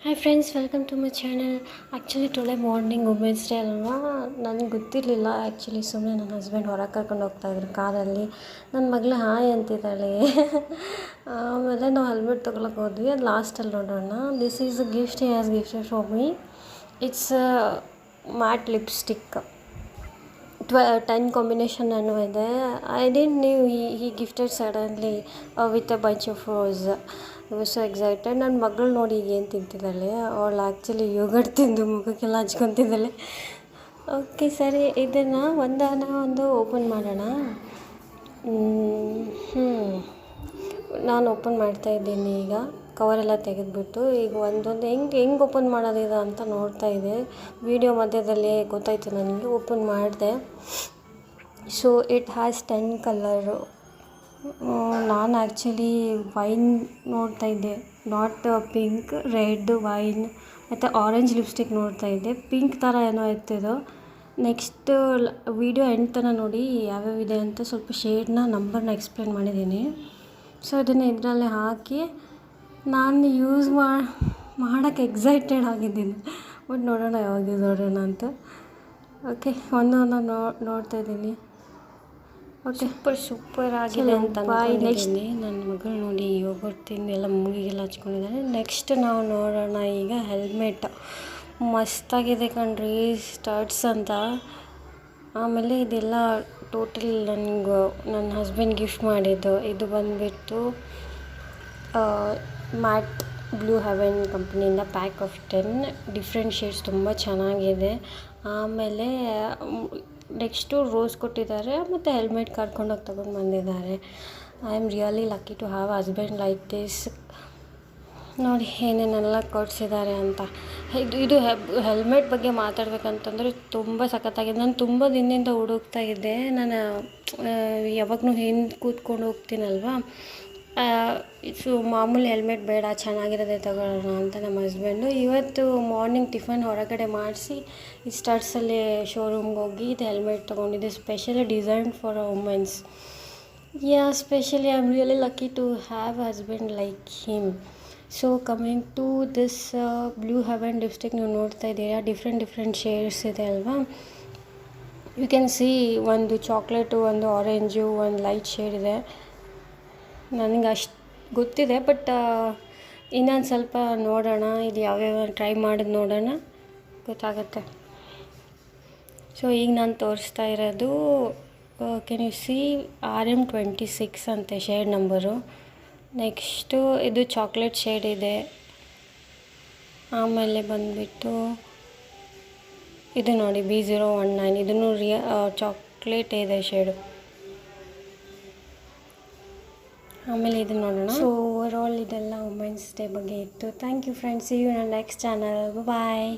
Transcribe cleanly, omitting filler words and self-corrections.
Hi friends, welcome to my channel. Actually today morning women's day ಅಲ್ವಾ, ನನಗೆ ಗೊತ್ತಿರಲಿಲ್ಲ. Actually ಸುಮ್ಮನೆ ನನ್ನ ಹಸ್ಬೆಂಡ್ ಹೊರಗೆ ಕರ್ಕೊಂಡು ಹೋಗ್ತಾಯಿದ್ರು ಕಾರಲ್ಲಿ. ನನ್ನ ಮಗಳು ಹಾಯ್ ಅಂತಿದ್ದಾಳೆ. ಆಮೇಲೆ ನಾವು ಹೆಲ್ಮೆಟ್ ತೊಗೊಳಕ್ಕೆ ಹೋದ್ವಿ. ಅದು ಲಾಸ್ಟಲ್ಲಿ ನೋಡೋಣ. This is a gift he has gifted for me. It's mat lipstick 10 combination ಅನ್ನೋ ಇದೆ. I didn't new he gifted suddenly with a bunch of rose. So excited. ನನ್ನ ಮಗಳು ನೋಡಿ ಏನು ತಿಂತಿದ್ದಾಳೆ. ಅವಳು ಆ್ಯಕ್ಚುಲಿ ಯೋಗರ್ಟ್ ತಿಂದು ಮುಖಕ್ಕೆಲ್ಲ ಹಚ್ಕೊತಿದ್ದಾಳೆ. ಓಕೆ ಸರಿ, ಇದನ್ನು ಒಂದು ಓಪನ್ ಮಾಡೋಣ. ನಾನು ಓಪನ್ ಮಾಡ್ತಾಯಿದ್ದೀನಿ ಈಗ. ಕವರೆಲ್ಲ ತೆಗೆದುಬಿಟ್ಟು ಈಗ ಒಂದೊಂದು ಹೆಂಗೆ ಓಪನ್ ಮಾಡೋದಿದೆ ಅಂತ ನೋಡ್ತಾಯಿದ್ದೆ. ವಿಡಿಯೋ ಮಧ್ಯದಲ್ಲಿ ಗೊತ್ತಾಯ್ತು ನನಗೆ. ಓಪನ್ ಮಾಡಿದೆ. So it has 10 colour. ನಾನು ಆ್ಯಕ್ಚುಲಿ ವೈನ್ ನೋಡ್ತಾಯಿದ್ದೆ, ನಾಟ್ ಪಿಂಕ್, ರೆಡ್, ವೈನ್ ಮತ್ತು ಆರೆಂಜ್ ಲಿಪ್ಸ್ಟಿಕ್ ನೋಡ್ತಾಯಿದ್ದೆ. ಪಿಂಕ್ ಥರ ಏನೋ ಇರ್ತಿದ್ದು. ನೆಕ್ಸ್ಟ್ ವಿಡಿಯೋ ಎಂಡ್ ತನಕ ನೋಡಿ ಯಾವ್ಯಾವಿದೆ ಅಂತ ಸ್ವಲ್ಪ ಶೇಡ್ನ ನಂಬರ್ನ ಎಕ್ಸ್ಪ್ಲೇನ್ ಮಾಡಿದ್ದೀನಿ. ಸೊ ಇದನ್ನು ಇದರಲ್ಲೇ ಹಾಕಿ ನಾನು ಯೂಸ್ ಮಾಡೋಕ್ಕೆ ಎಕ್ಸೈಟೆಡ್ ಆಗಿದ್ದೀನಿ. ಬಟ್ ನೋಡೋಣ ಯಾವಾಗ ಯೂಸ್ ಮಾಡೋಣ ಅಂತ. ಓಕೆ, ಒಂದೊಂದು ನೋಡ್ತಾಯಿದ್ದೀನಿ. ಓಕೆ, ಸೂಪರ್ ಆಗಿದೆ ಅಂತ ಅಂದ್ಕೊಂಡಿದ್ದೀನಿ. ನನ್ನ ಮಗಳು ನೋಡಿ ಯೋಗರ್ಟ್ ತಿಂದು ಎಲ್ಲ ಮೂಗಿಗೆಲ್ಲ ಹಚ್ಕೊಂಡಿದ್ದಾನೆ. ನೆಕ್ಸ್ಟ್ ನಾವು ನೋಡೋಣ ಈಗ ಹೆಲ್ಮೆಟ್. ಮಸ್ತಾಗಿದೆ ಕಣ್ರಿ, ಸ್ಟಡ್ಸ್ ಅಂತ. ಆಮೇಲೆ ಇದೆಲ್ಲ ಟೋಟಲ್ ನನ್ನ ಹಸ್ಬೆಂಡ್ ಗಿಫ್ಟ್ ಮಾಡಿದ್ದು. ಇದು ಬಂದುಬಿಟ್ಟು ಮ್ಯಾಟ್ ಬ್ಲೂ ಹೆವೆನ್ ಕಂಪ್ನಿಯಿಂದ ಪ್ಯಾಕ್ ಆಫ್ 10 ಡಿಫ್ರೆಂಟ್ ಶೇಡ್ಸ್, ತುಂಬ ಚೆನ್ನಾಗಿದೆ. ಆಮೇಲೆ ನೆಕ್ಸ್ಟು ರೋಸ್ ಕೊಟ್ಟಿದ್ದಾರೆ ಮತ್ತು ಹೆಲ್ಮೆಟ್ ಕರ್ಕೊಂಡೋಗಿ ತೊಗೊಂಡು ಬಂದಿದ್ದಾರೆ. I am really lucky to have husband like this. ನೋಡಿ ಏನೇನೆಲ್ಲ ಕೊಡಿಸಿದ್ದಾರೆ ಅಂತ. ಇದು ಹೆಲ್ಮೆಟ್ ಬಗ್ಗೆ ಮಾತಾಡಬೇಕಂತಂದರೆ ತುಂಬ ಸಖತ್ತಾಗಿದೆ. ನಾನು ತುಂಬ ದಿನದಿಂದ ಹುಡುಕ್ತಾ ಇದ್ದೆ. ನಾನು ಯಾವಾಗಲೂ ಹಿಂದೆ ಕೂತ್ಕೊಂಡು ಹೋಗ್ತೀನಲ್ವ, ಸೊ ಮಾಮೂಲಿ ಹೆಲ್ಮೆಟ್ ಬೇಡ, ಚೆನ್ನಾಗಿರೋದೇ ತಗೊಳ್ಳೋಣ ಅಂತ ನಮ್ಮ ಹಸ್ಬೆಂಡು ಇವತ್ತು ಮಾರ್ನಿಂಗ್ ಟಿಫನ್ ಹೊರಗಡೆ ಮಾಡಿಸಿ ಈ ಸ್ಟಡ್ಸಲ್ಲಿ ಶೋರೂಮ್ಗೆ ಹೋಗಿ ಇದು ಹೆಲ್ಮೆಟ್ ತೊಗೊಂಡಿದ್ದೆ. Specially design for women's. Specially I am really lucky to have husband like him. So coming to this blue heaven lipstick, ನೀವು ನೋಡ್ತಾ ಇದ್ದೀರಾ, ಡಿಫ್ರೆಂಟ್ ಶೇಡ್ಸ್ ಇದೆ ಅಲ್ವಾ. ಯು ಕ್ಯಾನ್ ಸಿ ಒಂದು ಚಾಕ್ಲೇಟು, ಒಂದು ಆರೆಂಜು, ಒಂದು ಲೈಟ್ ಶೇಡ್ ಇದೆ. ನನಗೆ ಅಷ್ಟು ಗೊತ್ತಿದೆ, ಬಟ್ ಇನ್ನೊಂದು ಸ್ವಲ್ಪ ನೋಡೋಣ. ಇದು ಯಾವ್ಯಾವ ಟ್ರೈ ಮಾಡೋದು ನೋಡೋಣ, ಗೊತ್ತಾಗುತ್ತೆ. ಸೊ ಈಗ ನಾನು ತೋರಿಸ್ತಾ ಇರೋದು ಕ್ಯಾನ್ ಯು ಸಿ RM26 ಅಂತೆ ಶೇಡ್ ನಂಬರು. ನೆಕ್ಸ್ಟು ಇದು ಚಾಕ್ಲೇಟ್ ಶೇಡ್ ಇದೆ. ಆಮೇಲೆ ಬಂದುಬಿಟ್ಟು ಇದು ನೋಡಿ B019, ಇದನ್ನು ಚಾಕ್ಲೇಟ್ ಇದೆ ಶೇಡು. ಆಮೇಲೆ ಇದು ನೋಡೋಣ. ಸೊ ಓವರ್ ಆಲ್ ಇದೆಲ್ಲ ವುಮೆನ್ಸ್ ಡೇ ಬಗ್ಗೆ ಇತ್ತು. Thank you friends. See you in next channel. Bye.